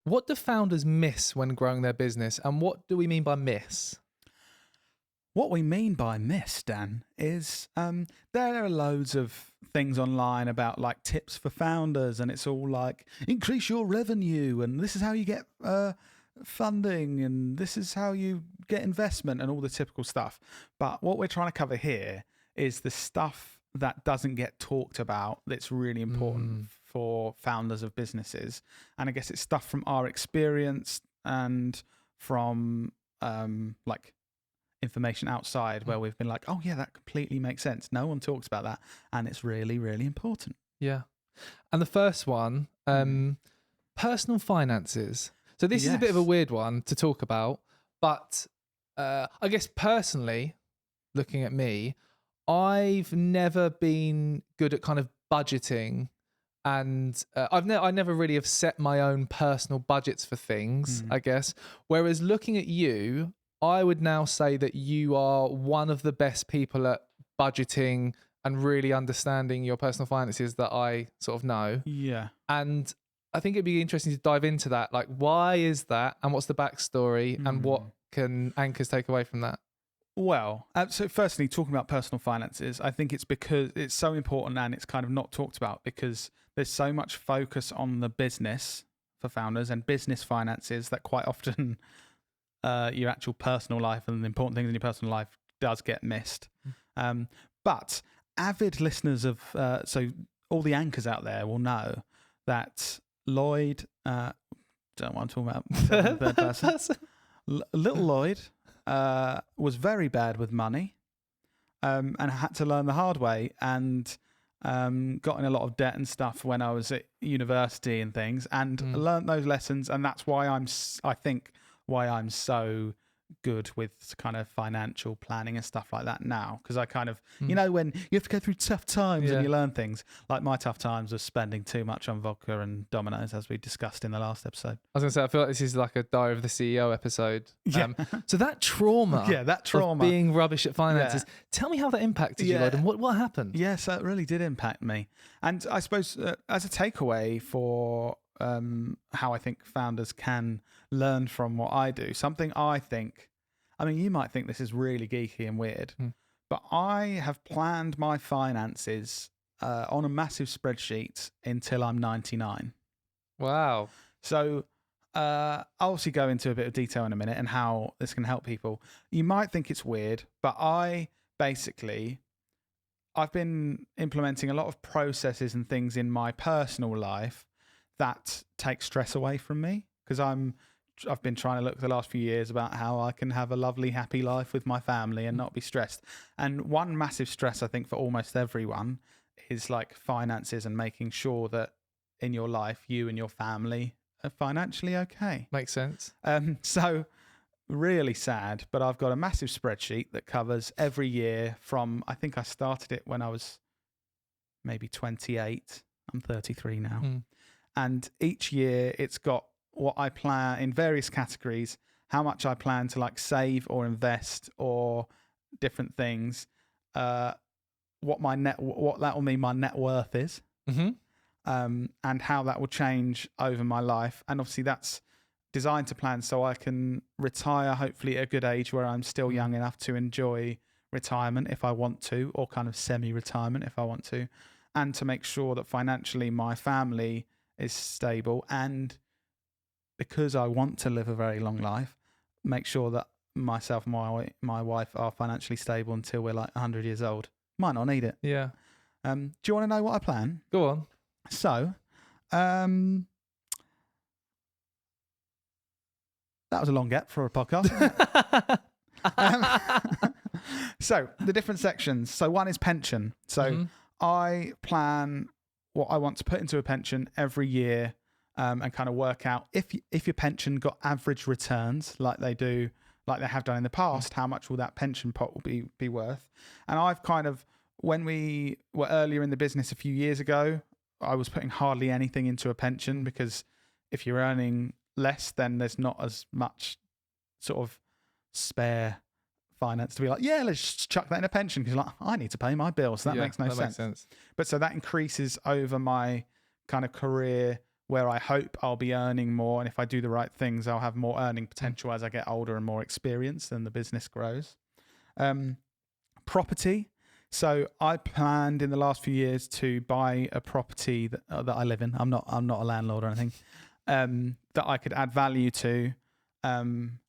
What do founders miss when growing their business, and what do we mean by miss? What we mean by miss, Dan, is there are loads of things online about like tips for founders, and it's all like increase your revenue, and this is how you get funding, and this is how you get investment, and all the typical stuff. But what we're trying to cover here is the stuff that doesn't get talked about that's really important for founders of businesses. And I guess it's stuff from our experience and from like information outside where we've been like, oh yeah, that completely makes sense. No one talks about that, and it's really, really important. Yeah. And the first one, personal finances. So this is a bit of a weird one to talk about, but I guess personally, looking at me, I've never been good at kind of budgeting, and I never really have set my own personal budgets for things, I guess. Whereas looking at you, I would now say that you are one of the best people at budgeting and really understanding your personal finances that I sort of know. Yeah. And I think it'd be interesting to dive into that. Like, why is that? And what's the backstory? And what can anchors take away from that? Well, so firstly, talking about personal finances, I think it's because it's so important and it's kind of not talked about because there's so much focus on the business for founders and business finances that quite often your actual personal life and the important things in your personal life does get missed. But avid listeners of, so all the anchors out there will know that Lloyd, don't know what I'm talking about, third person. Little Lloyd was very bad with money and had to learn the hard way, and got in a lot of debt and stuff when I was at university and things, and learned those lessons. And that's why I think why I'm so good with kind of financial planning and stuff like that now, because I kind of you know, when you have to go through tough times and you learn things, like my tough times was spending too much on vodka and Domino's, as we discussed in the last episode. I was gonna say, I feel like this is like a Diary of the CEO episode. So that trauma, of being rubbish at finances, tell me how that impacted you, Lloyd, and what happened? Yes, that really did impact me. And I suppose as a takeaway for how I think founders can learn from what I do, something I mean, you might think this is really geeky and weird, but I have planned my finances on a massive spreadsheet until I'm 99. Wow. So I'll obviously go into a bit of detail in a minute and how this can help people. You might think it's weird, but I've been implementing a lot of processes and things in my personal life that take stress away from me, because I've been trying to look the last few years about how I can have a lovely, happy life with my family and not be stressed. And one massive stress, I think, for almost everyone is like finances and making sure that in your life, you and your family are financially okay. Makes sense. So really sad, but I've got a massive spreadsheet that covers every year from, I think I started it when I was maybe 28. I'm 33 now. And each year it's got what I plan in various categories, how much I plan to like save or invest or different things, what that will mean my net worth is, and how that will change over my life. And obviously that's designed to plan so I can retire hopefully at a good age where I'm still young enough to enjoy retirement if I want to, or kind of semi-retirement if I want to, and to make sure that financially my family is stable, and because I want to live a very long life, make sure that myself and my wife are financially stable until we're like 100 years old. Might not need it. Yeah. Do you want to know what I plan? Go on. So, that was a long gap for a podcast. So the different sections. So one is pension. So I plan what I want to put into a pension every year, and kind of work out if your pension got average returns like they have done in the past, how much will that pension pot will be worth. And I've kind of, when we were earlier in the business a few years ago, I was putting hardly anything into a pension, because if you're earning less, then there's not as much sort of spare finance to be like, yeah, let's just chuck that in a pension, because like, I need to pay my bills. So that makes no sense. Makes sense. But so that increases over my kind of career where I hope I'll be earning more. And if I do the right things, I'll have more earning potential as I get older and more experienced and the business grows. Property. So I planned in the last few years to buy a property that I live in. I'm not a landlord or anything. That I could add value to, and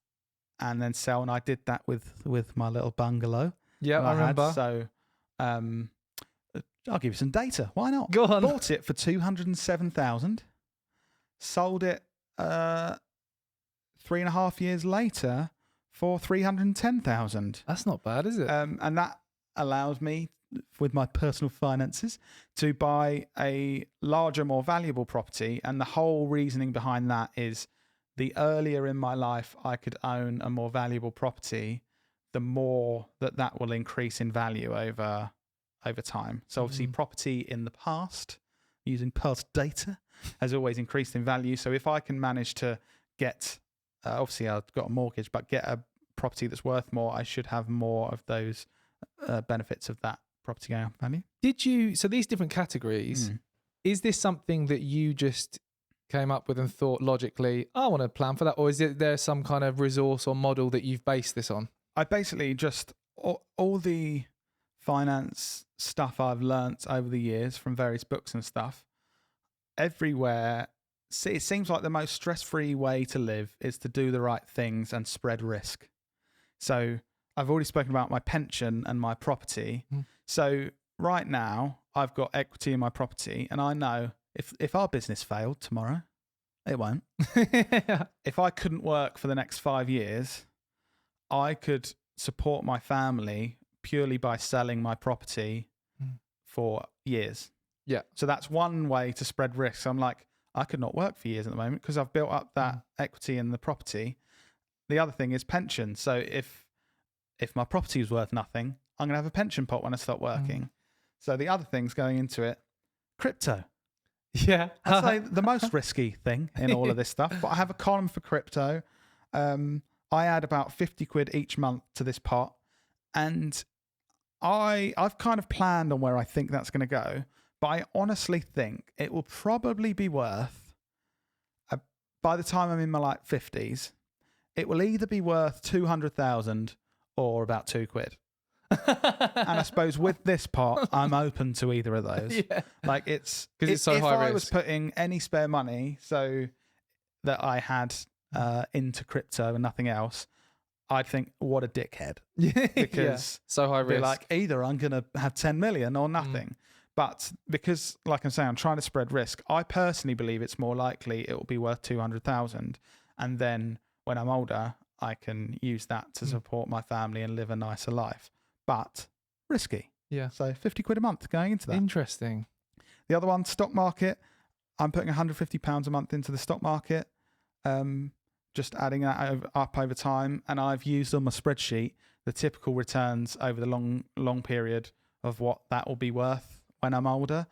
then sell. And I did that with my little bungalow. Yeah, I remember. So, I'll give you some data. Why not? Go on. Bought it for 207,000. Sold it 3.5 years later for 310,000. That's not bad, is it? And that allows me, with my personal finances, to buy a larger, more valuable property. And the whole reasoning behind that is the earlier in my life I could own a more valuable property, the more that will increase in value over time. So obviously property in the past, using past data, has always increased in value. So if I can manage to get, obviously I've got a mortgage, but get a property that's worth more, I should have more of those benefits of that property going up in value. So these different categories, is this something that you just came up with and thought logically, I want to plan for that? Or is there some kind of resource or model that you've based this on? I basically just, all the finance stuff I've learnt over the years from various books and stuff, everywhere, it seems like the most stress-free way to live is to do the right things and spread risk. So I've already spoken about my pension and my property. So right now I've got equity in my property, and I know if our business failed tomorrow, it won't. If I couldn't work for the next 5 years, I could support my family purely by selling my property for years. Yeah. So that's one way to spread risk. I'm like, I could not work for years at the moment because I've built up that equity in the property. The other thing is pension. So if my property is worth nothing, I'm going to have a pension pot when I stop working. So the other things going into it, crypto. Yeah. I'd say the most risky thing in all of this stuff, but I have a column for crypto. I add about 50 quid each month to this pot, and I've kind of planned on where I think that's going to go, but I honestly think it will probably be worth, by the time I'm in my 50s, it will either be worth 200,000 or about 2 quid. And I suppose with this pot, I'm open to either of those. Yeah. Like it's because it's so high risk. If I was putting any spare money so that I had into crypto and nothing else, I'd think, what a dickhead. Because so high risk. Like, either I'm going to have 10 million or nothing. But because, like I'm saying, I'm trying to spread risk, I personally believe it's more likely it will be worth 200,000. And then when I'm older, I can use that to support my family and live a nicer life. But risky. Yeah. So 50 quid a month going into that. Interesting. The other one, stock market. I'm putting £150 a month into the stock market. Just adding that up over time. And I've used on my spreadsheet the typical returns over the long period of what that will be worth when I'm older.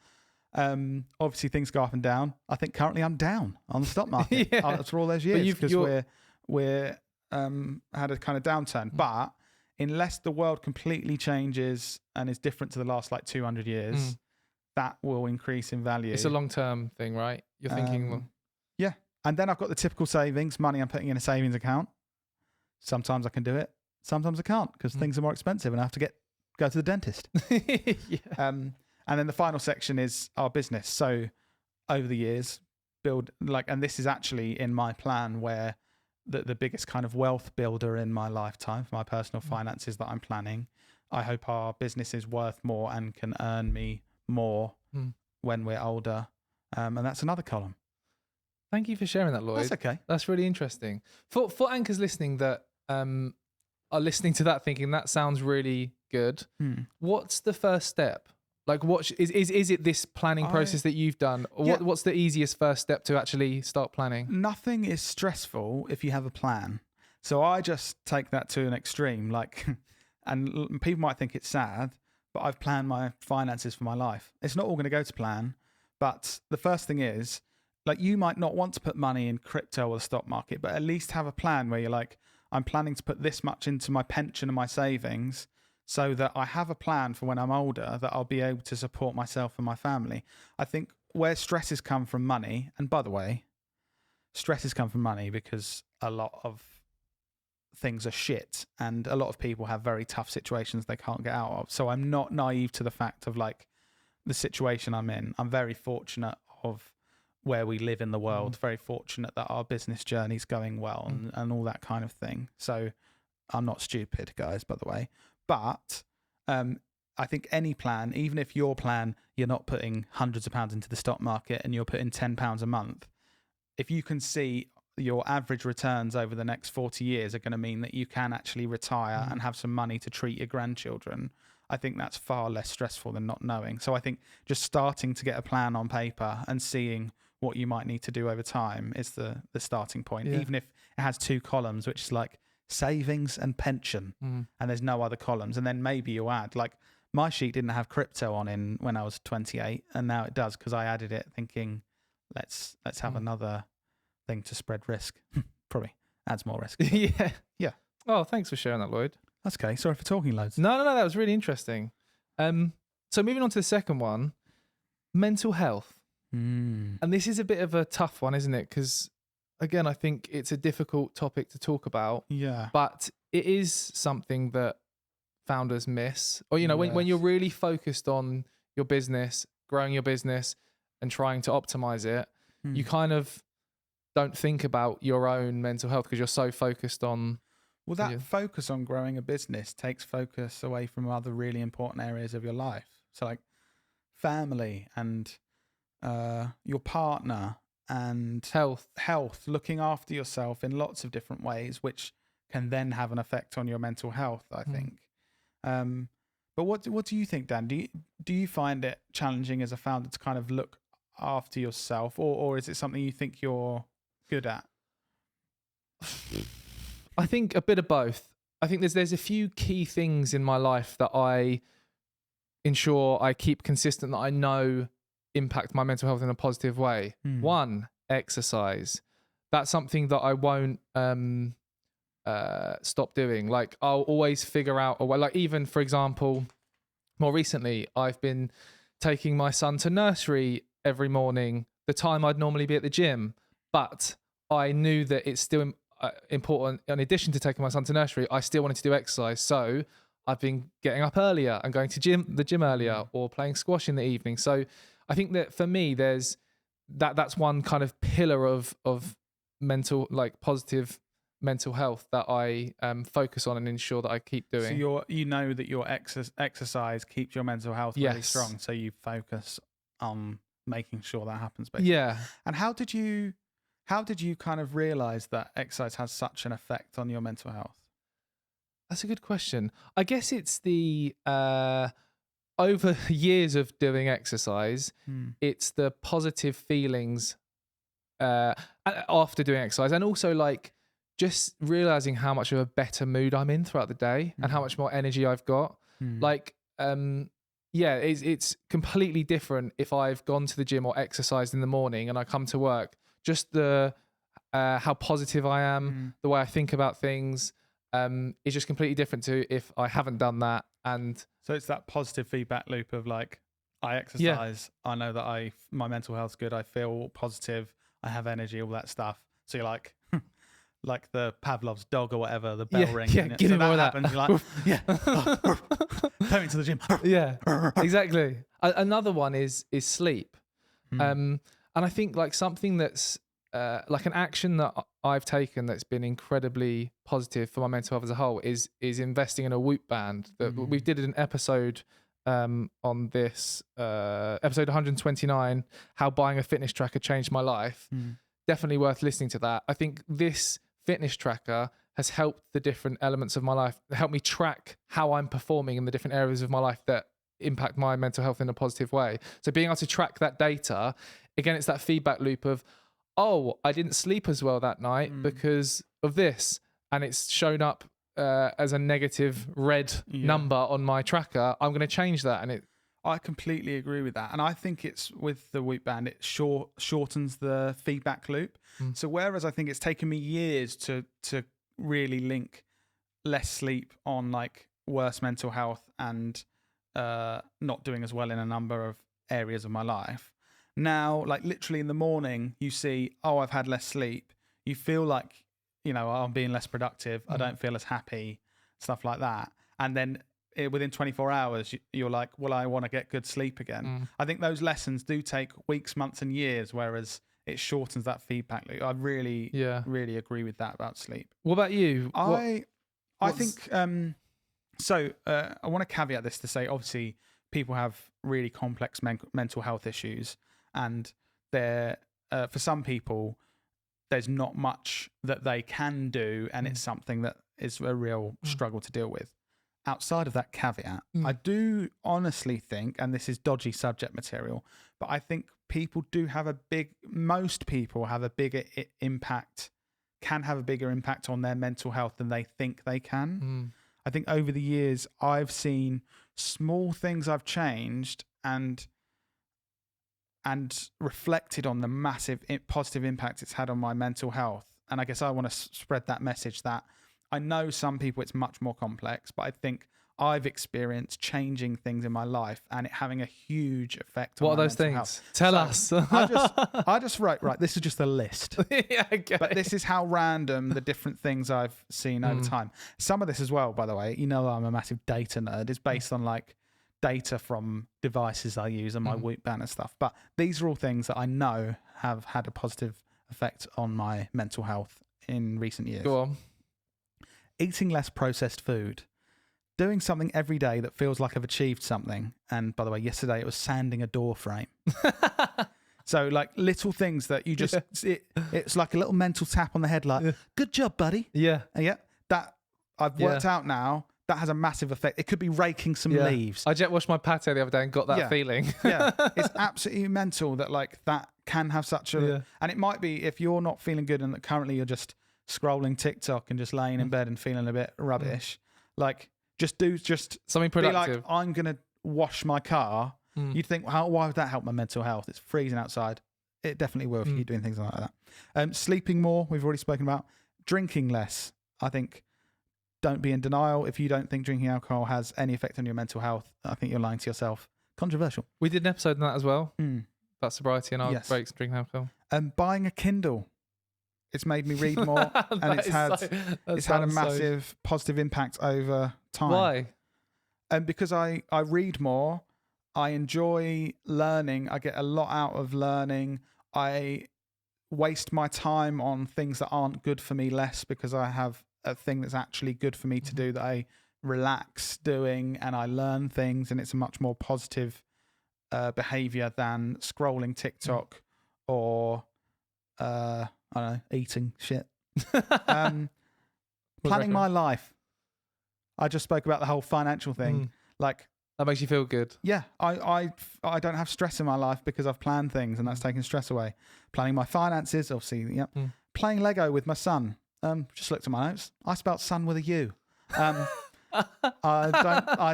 Obviously things go up and down. I think currently I'm down on the stock market after all those years because we're had a kind of downturn. But unless the world completely changes and is different to the last 200 years, that will increase in value. It's a long-term thing, right? You're thinking... yeah. And then I've got the typical savings, money I'm putting in a savings account. Sometimes I can do it. Sometimes I can't because things are more expensive and I have to go to the dentist. And then the final section is our business. So over the years, and this is actually in my plan where the biggest kind of wealth builder in my lifetime, for my personal finances that I'm planning, I hope our business is worth more and can earn me more when we're older. And that's another column. Thank you for sharing that, Lloyd. That's okay. That's really interesting. For anchors listening that are listening to that thinking that sounds really good, what's the first step? Like, what is it this planning process that you've done? Or what's the easiest first step to actually start planning? Nothing is stressful if you have a plan. So I just take that to an extreme. And people might think it's sad, but I've planned my finances for my life. It's not all going to go to plan. But the first thing is, you might not want to put money in crypto or the stock market, but at least have a plan where you're like, I'm planning to put this much into my pension and my savings so that I have a plan for when I'm older that I'll be able to support myself and my family. I think where stresses come from money, and by the way, stresses come from money because a lot of things are shit and a lot of people have very tough situations they can't get out of. So I'm not naive to the fact of like the situation I'm in. I'm very fortunate of where we live in the world, very fortunate that our business journey's going well and all that kind of thing. So I'm not stupid, guys, by the way. But I think any plan, even if your plan, you're not putting hundreds of pounds into the stock market and you're putting £10 a month, if you can see your average returns over the next 40 years are going to mean that you can actually retire and have some money to treat your grandchildren, I think that's far less stressful than not knowing. So I think just starting to get a plan on paper and seeing what you might need to do over time is the starting point, even if it has 2 columns, which is like savings and pension, and there's no other columns. And then maybe you'll add, like my sheet didn't have crypto on in when I was 28, and now it does because I added it thinking, let's have another thing to spread risk. Probably adds more risk. Yeah. Oh, thanks for sharing that, Lloyd. That's okay. Sorry for talking loads. No, that was really interesting. So moving on to the second one, mental health. And this is a bit of a tough one, isn't it? Because again, I think it's a difficult topic to talk about. Yeah. But it is something that founders miss. Or, when you're really focused on your business, growing your business and trying to optimize it, you kind of don't think about your own mental health because you're so focused on... Well, that focus on growing a business takes focus away from other really important areas of your life. So like family and your partner and health, looking after yourself in lots of different ways, which can then have an effect on your mental health, I think. But what do you think, Dan? Do you find it challenging as a founder to kind of look after yourself, or is it something you think you're good at? I think a bit of both. I think there's a few key things in my life that I ensure I keep consistent, that I know impact my mental health in a positive way. One, exercise. That's something that I won't stop doing. Like I'll always figure out a way. Like even, for example, more recently, I've been taking my son to nursery every morning, the time I'd normally be at the gym. But I knew that it's still important. In addition to taking my son to nursery, I still wanted to do exercise. So I've been getting up earlier and going to the gym earlier, or playing squash in the evening. So I think that for me, there's that's one kind of pillar of mental, like positive mental health that I focus on and ensure that I keep doing. So you know that your exercise keeps your mental health really strong. So you focus on making sure that happens, basically. Yeah. And how did you kind of realize that exercise has such an effect on your mental health? That's a good question. I guess it's the over years of doing exercise, it's the positive feelings after doing exercise, and also like just realizing how much of a better mood I'm in throughout the day and how much more energy I've got. Like, it's completely different if I've gone to the gym or exercised in the morning and I come to work. Just the how positive I am, the way I think about things is just completely different to if I haven't done that. And so it's that positive feedback loop of like, I exercise, I know that my mental health's good, I feel positive, I have energy, all that stuff. So you're like, like the Pavlov's dog or whatever, the bell rings. Yeah, give me more of that. Happens, you're like, going to the gym. Yeah, exactly. Another one is sleep. And I think like something that's like an action that I've taken that's been incredibly positive for my mental health as a whole is investing in a Whoop band. That we did an episode on this, episode 129, how buying a fitness tracker changed my life. Definitely worth listening to that. I think this fitness tracker has helped the different elements of my life, helped me track how I'm performing in the different areas of my life that impact my mental health in a positive way. So being able to track that data, again, it's that feedback loop of, oh, I didn't sleep as well that night because of this, and it's shown up as a negative red number on my tracker. I'm going to change that, and I completely agree with that. And I think it's with the Whoop band, it shortens the feedback loop. So whereas I think it's taken me years to really link less sleep on like worse mental health and not doing as well in a number of areas of my life, Now, like literally in the morning, you see, oh, I've had less sleep. You feel like, I'm being less productive. I don't feel as happy, stuff like that. And then within 24 hours, you're like, well, I want to get good sleep again. I think those lessons do take weeks, months, and years, whereas it shortens that feedback loop. I really, really agree with that about sleep. What about you? I think, so I want to caveat this to say, obviously, people have really complex mental health issues, and for some people, there's not much that they can do, and it's something that is a real struggle to deal with. Outside of that caveat, I do honestly think, and this is dodgy subject material, but I think most people have a bigger impact, can have a bigger impact on their mental health than they think they can. I think over the years, I've seen small things I've changed and reflected on the massive positive impact it's had on my mental health. And I guess I want to spread that message that I know some people it's much more complex, but I think I've experienced changing things in my life and it having a huge effect on my mental health. What are those things? Tell us. I just wrote, right, this is just a list. Yeah, okay. But this is how random the different things I've seen over time. Some of this as well, by the way, I'm a massive data nerd, is based on like data from devices I use and my Whoop banner stuff. But these are all things that I know have had a positive effect on my mental health in recent years. Go on. Eating less processed food. Doing something every day that feels like I've achieved something. And by the way, yesterday it was sanding a door frame. So like little things that you just, it's like a little mental tap on the head, like, good job, buddy. Yeah. And that I've worked out now. That has a massive effect. It could be raking some leaves. I jet washed my pate the other day and got that feeling. It's absolutely mental that like that can have such a, and it might be if you're not feeling good and that currently you're just scrolling TikTok and just laying in bed and feeling a bit rubbish, like just something productive. Be like, I'm going to wash my car. You'd think, why would that help my mental health? It's freezing outside. It definitely will if you keep doing things like that. Sleeping more, we've already spoken about. Drinking less. I think don't be in denial. If you don't think drinking alcohol has any effect on your mental health, I think you're lying to yourself. Controversial. We did an episode on that as well, about sobriety and our breaks and drinking alcohol. Buying a Kindle. It's made me read more, and it's had a massive positive impact over time. Why? Because I read more, I enjoy learning, I get a lot out of learning, I waste my time on things that aren't good for me less because I have a thing that's actually good for me to do that I relax doing, and I learn things, and it's a much more positive behavior than scrolling TikTok or I don't know, eating shit. Planning my life. I just spoke about the whole financial thing. Like that makes you feel good. Yeah, I don't have stress in my life because I've planned things, and that's taken stress away. Planning my finances, obviously. Yep. Playing Lego with my son. Just looked at my notes. I spelt son with a U. I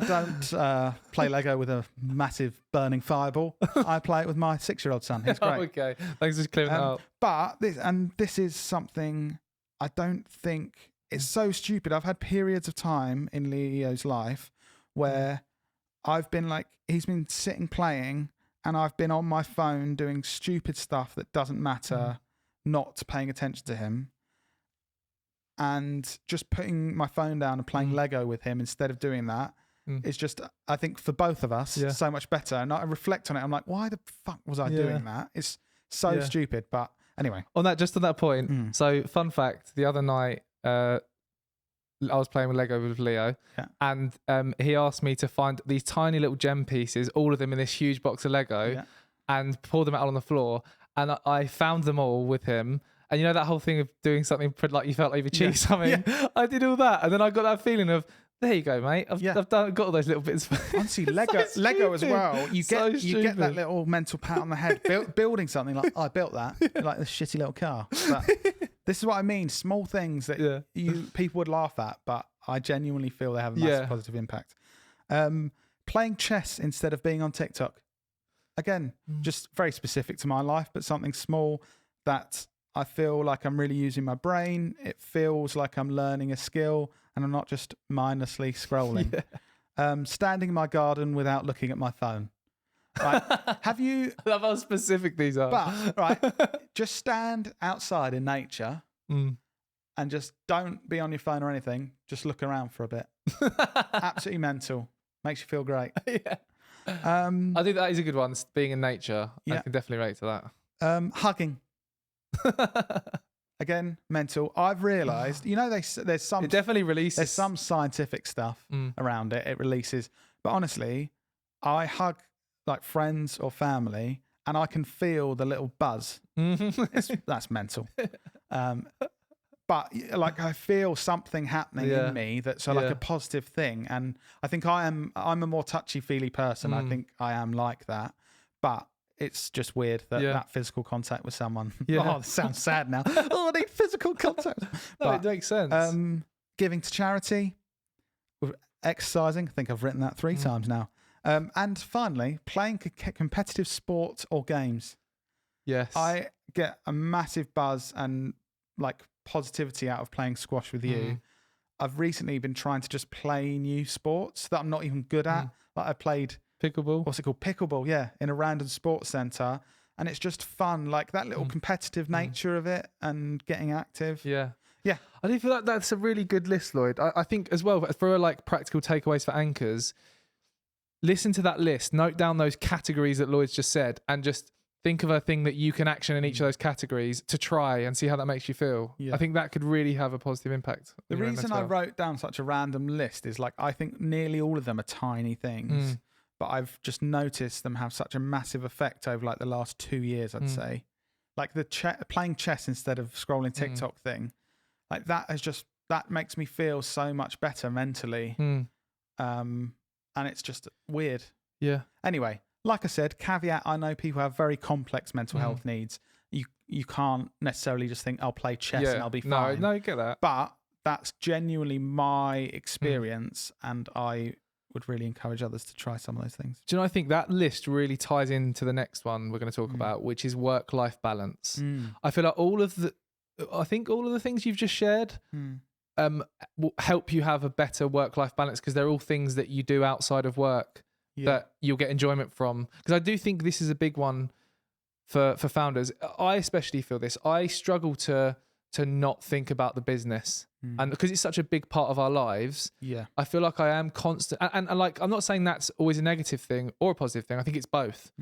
don't play Lego with a massive burning fireball. I play it with my 6-year-old son. He's great. Okay, thanks for clearing that up. But this is something I don't think, it's so stupid. I've had periods of time in Leo's life where I've been like, he's been sitting playing, and I've been on my phone doing stupid stuff that doesn't matter, not paying attention to him. And just putting my phone down and playing Lego with him instead of doing that is just, I think for both of us, so much better. And I reflect on it. I'm like, why the fuck was I doing that? It's so stupid. But anyway. Just on that point. So fun fact, the other night, I was playing with Lego with Leo, and he asked me to find these tiny little gem pieces, all of them in this huge box of Lego, and pour them out on the floor. And I found them all with him. And you know that whole thing of doing something like you felt like you've achieved something? Yeah. I did all that. And then I got that feeling of, there you go, mate. I've got all those little bits. Honestly, Lego as well. You get that little mental pat on the head, building something like, I built that, like this shitty little car. But this is what I mean. Small things that people would laugh at, but I genuinely feel they have a massive positive impact. Playing chess instead of being on TikTok. Again, just very specific to my life, but something small that I feel like I'm really using my brain. It feels like I'm learning a skill and I'm not just mindlessly scrolling. Standing in my garden without looking at my phone. Right? Have you? I love how specific these are. But right, just stand outside in nature and just don't be on your phone or anything. Just look around for a bit. Absolutely mental. Makes you feel great. Yeah. I think that is a good one. Being in nature. I can definitely relate to that. Hugging. Again, mental. I've realised, there's some. It definitely releases. There's some scientific stuff around it. It releases. But honestly, I hug like friends or family, and I can feel the little buzz. That's mental. But like I feel something happening in me that's like a positive thing, and I think I'm a more touchy-feely person. I think I am like that, but it's just weird that physical contact with someone. Oh, this sounds sad now. Oh, I need physical contact. No, it makes sense. Giving to charity, exercising. I think I've written that 3 times now. And finally, playing competitive sport or games. Yes, I get a massive buzz and like positivity out of playing squash with you. I've recently been trying to just play new sports that I'm not even good at. Like I played pickleball. What's it called? Pickleball, yeah, in a random sports centre. And it's just fun, like that little competitive nature of it and getting active. Yeah. Yeah. I do feel like that's a really good list, Lloyd. I think as well, for like practical takeaways for anchors, listen to that list, note down those categories that Lloyd's just said, and just think of a thing that you can action in each of those categories to try and see how that makes you feel. Yeah. I think that could really have a positive impact. The reason I wrote down such a random list is like, I think nearly all of them are tiny things, but I've just noticed them have such a massive effect over like the last 2 years, I'd say. Like the playing chess instead of scrolling TikTok thing, like that makes me feel so much better mentally. And it's just weird. Yeah. Anyway, like I said, caveat, I know people have very complex mental health needs. You can't necessarily just think, I'll play chess and I'll be fine. No, you get that. But that's genuinely my experience, and I would really encourage others to try some of those things. Do you know, I think that list really ties into the next one we're going to talk about, which is work-life balance. I feel like all of the things you've just shared will help you have a better work-life balance, because they're all things that you do outside of work that you'll get enjoyment from. Because I do think this is a big one for founders. I especially feel this. I struggle to not think about the business, and because it's such a big part of our lives, I feel like I am constant. And like, I'm not saying that's always a negative thing or a positive thing. I think it's both.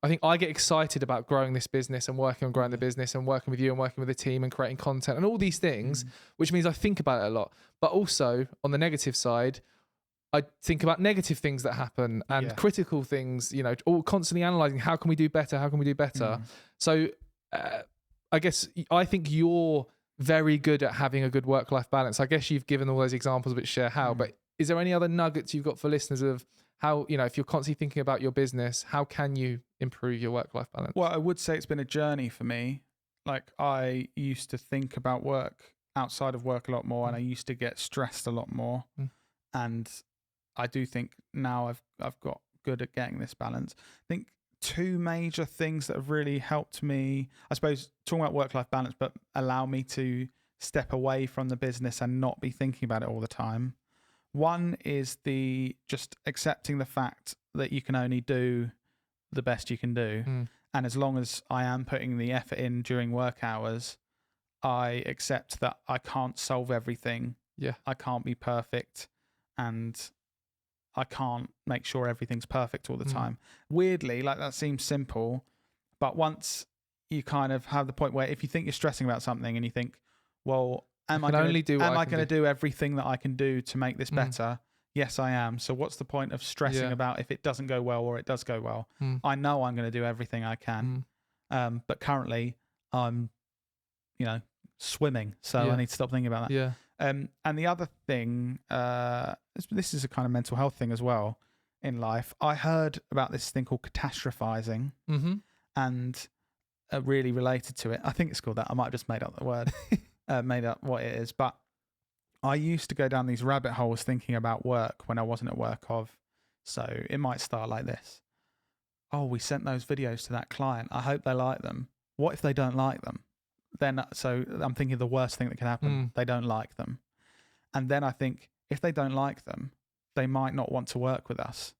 I think I get excited about growing this business and working on growing the business and working with you and working with the team and creating content and all these things, which means I think about it a lot. But also on the negative side, I think about negative things that happen and critical things, all constantly analysing, how can we do better? How can we do better? So I guess I think you're very good at having a good work-life balance. I guess you've given all those examples which share how, but is there any other nuggets you've got for listeners of how, if you're constantly thinking about your business, how can you improve your work-life balance? Well, I would say it's been a journey for me. Like, I used to think about work outside of work a lot more, and I used to get stressed a lot more. And I do think now I've got good at getting this balance. I think 2 major things that have really helped me, I suppose, talking about work-life balance, but allow me to step away from the business and not be thinking about it all the time. One is just accepting the fact that you can only do the best you can do. And as long as I am putting the effort in during work hours, I accept that I can't solve everything. I can't be perfect, and I can't make sure everything's perfect all the time. Weirdly, like, that seems simple, but once you kind of have the point where if you think you're stressing about something and you think, well, am I going to do everything that I can do to make this better? Yes, I am. So what's the point of stressing about if it doesn't go well or it does go well? I know I'm going to do everything I can. But currently I'm, swimming. So I need to stop thinking about that. And the other thing, this is a kind of mental health thing as well in life. I heard about this thing called catastrophizing, and really related to it. I think it's called that. I might have just made up the word, made up what it is. But I used to go down these rabbit holes thinking about work when I wasn't at work so it might start like this. Oh, we sent those videos to that client. I hope they like them. What if they don't like them? So I'm thinking the worst thing that can happen, they don't like them. And then I think, if they don't like them, they might not want to work with us.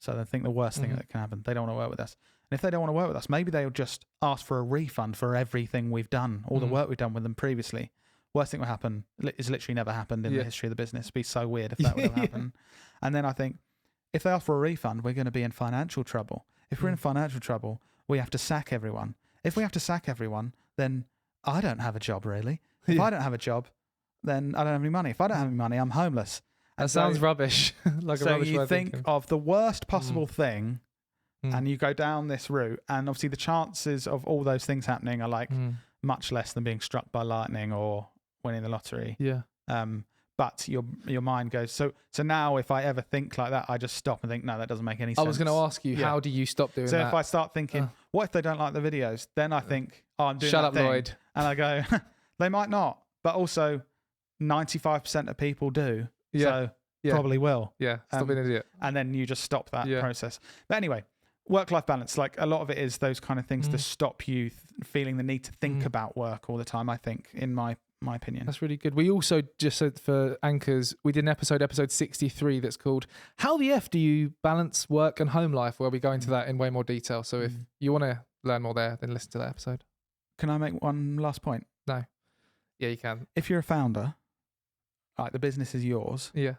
So they think the worst thing that can happen. They don't want to work with us. And if they don't want to work with us, maybe they'll just ask for a refund for everything we've done, all the work we've done with them previously. Worst thing will happen is literally never happened in the history of the business. It'd be so weird if that would have happened. And then I think if they ask for a refund, we're going to be in financial trouble. If we're in financial trouble, we have to sack everyone. If we have to sack everyone, then I don't have a job really. If I don't have a job, then I don't have any money. If I don't have any money, I'm homeless. That sounds rubbish. Like a rubbish way of thinking. So you think of the worst possible thing and you go down this route, and obviously the chances of all those things happening are like much less than being struck by lightning or winning the lottery. Yeah. But your mind goes, so now if I ever think like that, I just stop and think, no, that doesn't make any sense. I was going to ask you, how do you stop doing that? So if I start thinking, what if they don't like the videos? Then I think, I'm doing Shut that up, thing. Lloyd. And I go, they might not, but also 95% of people do. So probably will. Yeah, stop being an idiot. And then you just stop that process. But anyway, work-life balance, like a lot of it is those kind of things to stop you feeling the need to think about work all the time, I think, in my opinion. That's really good. We also just said for anchors, we did an episode 63, that's called How the F Do You Balance Work and Home Life, where we go into that in way more detail. So if you want to learn more there, then listen to that episode. Can I make one last point? No. Yeah, you can. If you're a founder, like the business is yours. Yeah.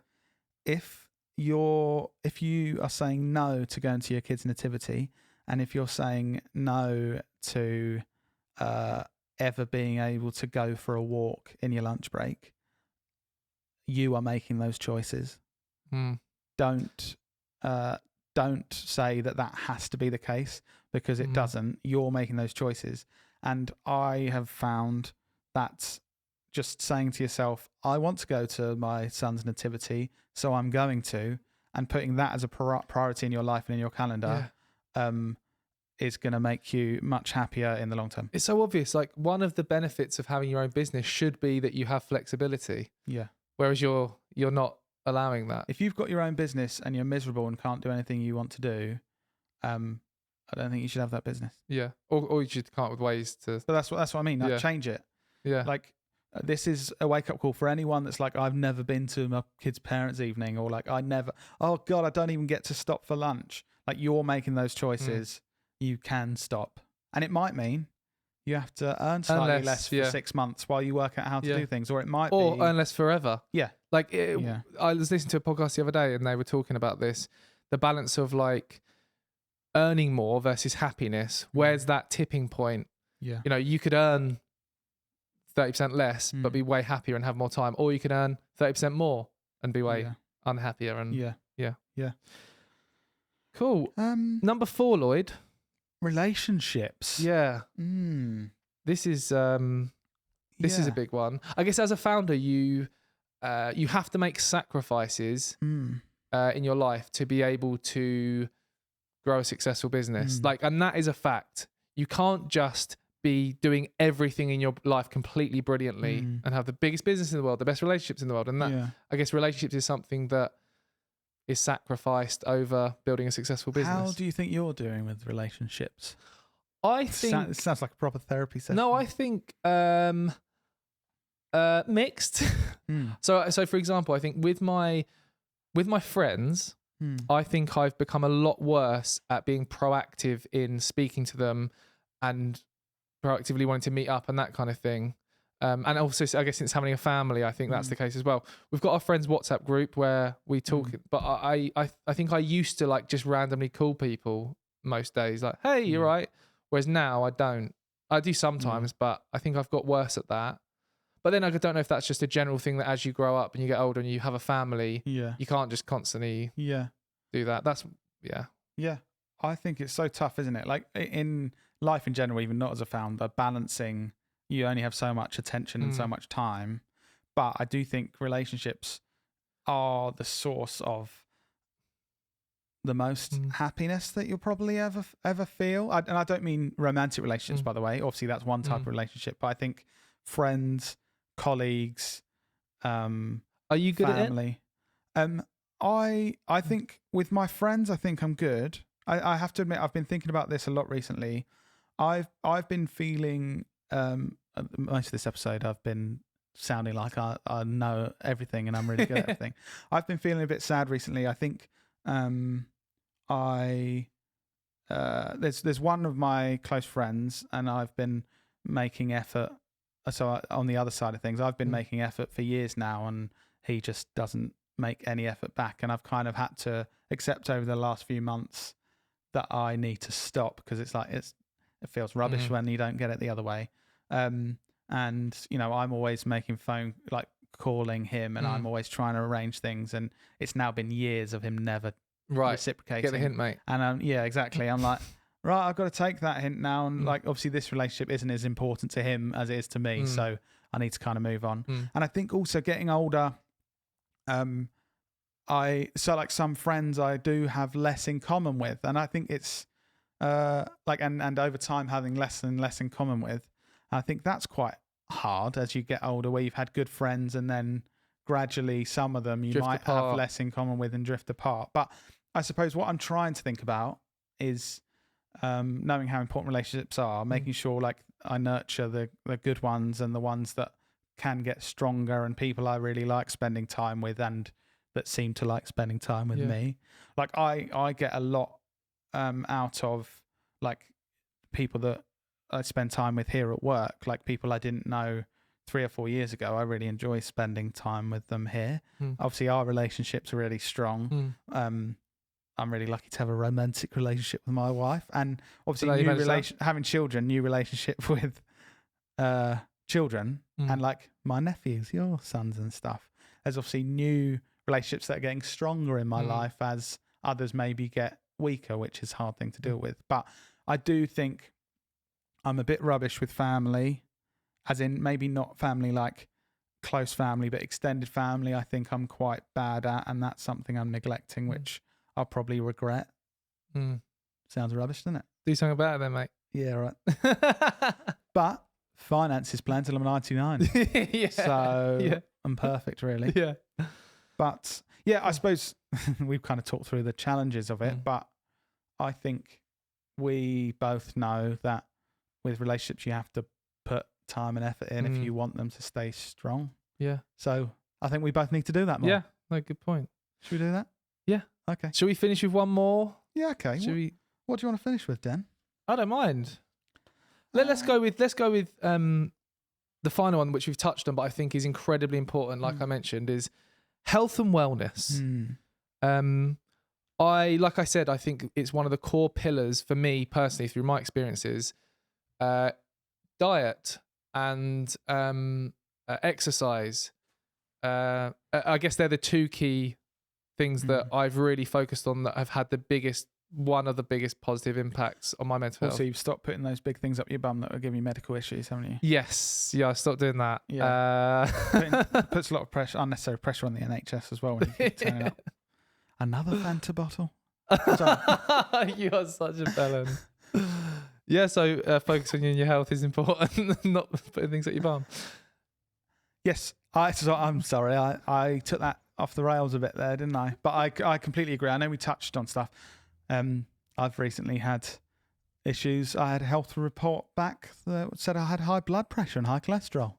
If you are saying no to going to your kid's nativity, and if you're saying no to ever being able to go for a walk in your lunch break, you are making those choices. Don't say that has to be the case, because it doesn't. You're making those choices. And I have found that just saying to yourself, I want to go to my son's nativity, so I'm going to, and putting that as a priority in your life and in your calendar is going to make you much happier in the long term. It's so obvious. Like, one of the benefits of having your own business should be that you have flexibility. Yeah. Whereas you're not allowing that. If you've got your own business and you're miserable and can't do anything you want to do, I don't think you should have that business. Yeah. Or you should come up with ways to. So that's what I mean. Like, change it. Yeah. Like, this is a wake up call for anyone that's like, I've never been to my kid's parents' evening, or like, oh God, I don't even get to stop for lunch. Like, you're making those choices. You can stop. And it might mean you have to earn slightly less for 6 months while you work out how to do things. Or it might be. Or earn less forever. Yeah. Like, I was listening to a podcast the other day and they were talking about this, the balance of like earning more versus happiness. Where's that tipping point? Yeah. You know, you could earn 30% less, but be way happier and have more time. Or you can earn 30% more and be way unhappier. And yeah. Cool. Number 4, Lloyd. Relationships. Yeah. This is a big one. I guess as a founder, you have to make sacrifices in your life to be able to grow a successful business. And that is a fact. You can't just be doing everything in your life completely brilliantly and have the biggest business in the world, the best relationships in the world. And that, I guess, relationships is something that is sacrificed over building a successful business. How do you think you're doing with relationships? I think it sounds like a proper therapy session. No, I think mixed. So for example, I think with my friends, I think I've become a lot worse at being proactive in speaking to them and proactively wanting to meet up and that kind of thing. And also, I guess since having a family, I think that's the case as well. We've got our friends' WhatsApp group where we talk, but I think I used to like just randomly call people most days, like, "Hey, you're right." Whereas now I don't. I do sometimes, but I think I've got worse at that. But then I don't know if that's just a general thing that as you grow up and you get older and you have a family, you can't just constantly do that. That's Yeah. I think it's so tough, isn't it? Like in life in general, even not as a founder, balancing. You only have so much attention and so much time. But I do think relationships are the source of the most happiness that you'll probably ever feel. And I don't mean romantic relationships, by the way. Obviously, that's one type of relationship. But I think friends, colleagues, are you good family. At it? I think with my friends, I think I'm good. I have to admit, I've been thinking about this a lot recently. I've been feeling... most of this episode I've been sounding like I know everything and I'm really good at everything. I've been feeling a bit sad recently. I think there's one of my close friends, and I've been making effort. So on the other side of things, I've been making effort for years now, and he just doesn't make any effort back. And I've kind of had to accept over the last few months that I need to stop, because it's like it feels rubbish when you don't get it the other way. And I'm always making calling him, and I'm always trying to arrange things, and it's now been years of him never reciprocating. Get the hint, mate. And yeah, exactly. I'm like, right, I've got to take that hint now, and like obviously this relationship isn't as important to him as it is to me, so I need to kind of move on. And I think also getting older, like some friends I do have less in common with, and I think it's and over time having less and less in common with, I think that's quite hard as you get older, where you've had good friends and then gradually some of them you drift might apart. have less in common with and drift apart. But I suppose what I'm trying to think about is knowing how important relationships are, making sure like I nurture the good ones and the ones that can get stronger, and people I really like spending time with and that seem to like spending time with me. Like I get a lot out of like people that I spend time with here at work, like people I didn't know 3 or 4 years ago. I really enjoy spending time with them here. Obviously our relationships are really strong. I'm really lucky to have a romantic relationship with my wife, and obviously having children, new relationship with children, and like my nephews, your sons and stuff. There's obviously new relationships that are getting stronger in my life as others maybe get weaker, which is a hard thing to deal with. But I do think I'm a bit rubbish with family, as in maybe not family like close family, but extended family. I think I'm quite bad at, and that's something I'm neglecting, which I'll probably regret. Sounds rubbish, doesn't it? Do something about it then, mate. Yeah, right. But finances plan till I'm 99. So I'm perfect, really. Yeah. But yeah, I suppose we've kind of talked through the challenges of it, but I think we both know that with relationships, you have to put time and effort in if you want them to stay strong. Yeah. So I think we both need to do that more. Yeah. No, good point. Should we do that? Yeah. Okay. Shall we finish with one more? Yeah. Okay. What do you want to finish with, Dan? I don't mind. Let's go with the final one, which we've touched on, but I think is incredibly important. Like I mentioned, is health and wellness. Like I said, I think it's one of the core pillars for me personally through my experiences. Diet and exercise. I guess they're the two key things that I've really focused on that have had one of the biggest positive impacts on my mental health. So you've stopped putting those big things up your bum that will give you medical issues, haven't you? Yes. Yeah, I stopped doing that. Yeah. Puts a lot of unnecessary pressure on the NHS as well when you keep turning up. Another Fanta bottle? You are such a bellend. Yeah, so focusing on your health is important, not putting things at your bum. Yes, I'm sorry. I took that off the rails a bit there, didn't I? But I completely agree. I know we touched on stuff. I've recently had issues. I had a health report back that said I had high blood pressure and high cholesterol.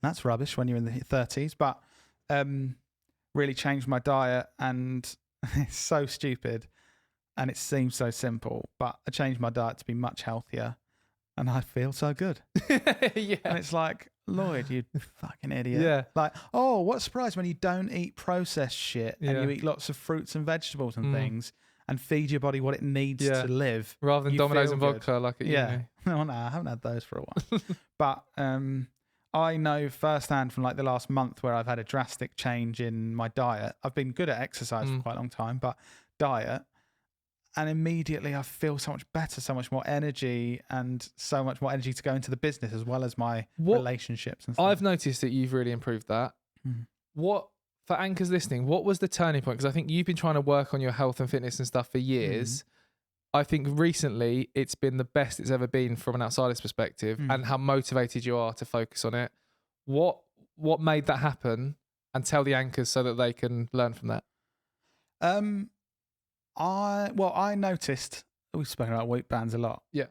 That's rubbish when you're in the 30s, but really changed my diet, and it's so stupid and it seems so simple, but I changed my diet to be much healthier and I feel so good. Yeah. And it's like, Lloyd, you fucking idiot. Yeah. Like, oh, what a surprise when you don't eat processed shit and you eat lots of fruits and vegetables and things and feed your body what it needs to live. Rather than Domino's and vodka like at uni. No, I haven't had those for a while. But I know firsthand from like the last month where I've had a drastic change in my diet. I've been good at exercise for quite a long time, but diet, and immediately I feel so much better, so much more energy, and so much more energy to go into the business as well as my relationships and stuff. I've noticed that you've really improved that. What, for anchors listening, what was the turning point? Because I think you've been trying to work on your health and fitness and stuff for years. I think recently it's been the best it's ever been from an outsider's perspective, and how motivated you are to focus on it. What made that happen? And tell the anchors so that they can learn from that. I noticed, we've spoken about weight bands a lot. Yeah.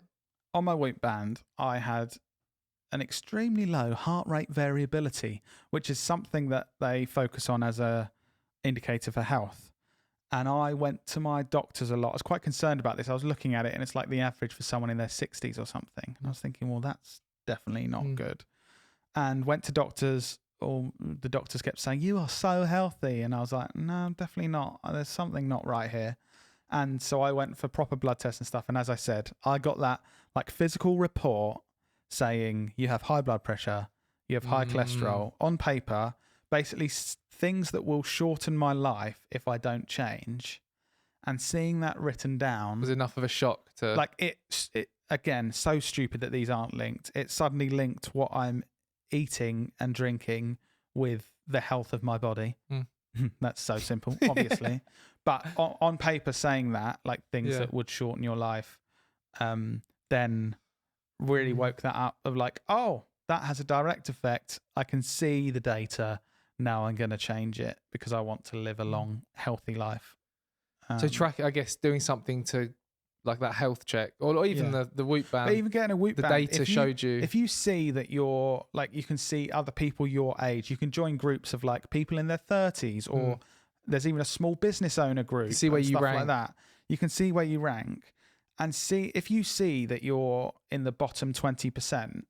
On my weight band, I had an extremely low heart rate variability, which is something that they focus on as a indicator for health. And I went to my doctors a lot. I was quite concerned about this. I was looking at it, and it's like the average for someone in their 60s or something. And I was thinking, well, that's definitely not good. And went to doctors. All the doctors kept saying, "You are so healthy," and I was like, "No, definitely not. There's something not right here." And so I went for proper blood tests and stuff. And as I said, I got that like physical report saying you have high blood pressure, you have high cholesterol on paper. Basically, things that will shorten my life if I don't change. And seeing that written down was enough of a shock to like it again, so stupid that these aren't linked. It suddenly linked what I'm eating and drinking with the health of my body. That's so simple, obviously. But on paper, saying that, like things that would shorten your life, then really woke that up of like, oh, that has a direct effect. I can see the data. Now I'm going to change it because I want to live a long, healthy life. So track, I guess, doing something to like that health check or even the Whoop band. But even getting a Whoop the band, data showed you. If you see that you're like, you can see other people your age, you can join groups of like people in their 30s or there's even a small business owner group. See where you stuff rank. Like that. You can see where you rank and see if you see that you're in the bottom 20%.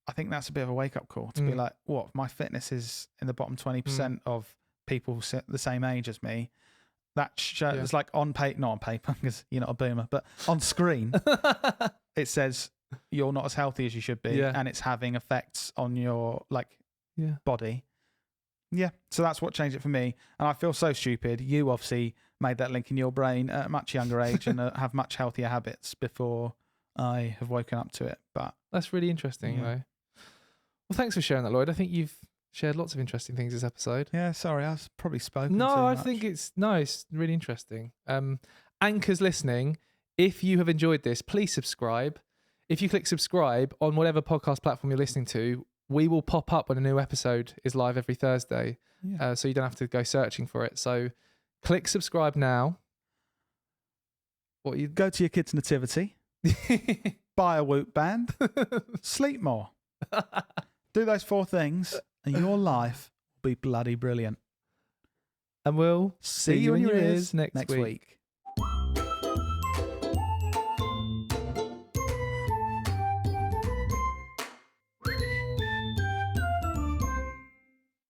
I think that's a bit of a wake up call to be like, what? My fitness is in the bottom 20% of people the same age as me. That it's like on paper, not on paper because you're not a boomer, but on screen, it says you're not as healthy as you should be, and it's having effects on your body. Yeah, so that's what changed it for me, and I feel so stupid. You obviously made that link in your brain at a much younger age and have much healthier habits before I have woken up to it. But that's really interesting, though. Well, thanks for sharing that, Lloyd. I think you've shared lots of interesting things this episode. Yeah, sorry, I was probably spoken No, too I much. think it's really interesting. Anchors listening, if you have enjoyed this, please subscribe. If you click subscribe on whatever podcast platform you're listening to, we will pop up when a new episode is live every Thursday. So you don't have to go searching for it. So click subscribe now. Go to your kids' nativity, buy a Whoop band, sleep more. Do those 4 things and your life will be bloody brilliant. And we'll see you in your ears next week.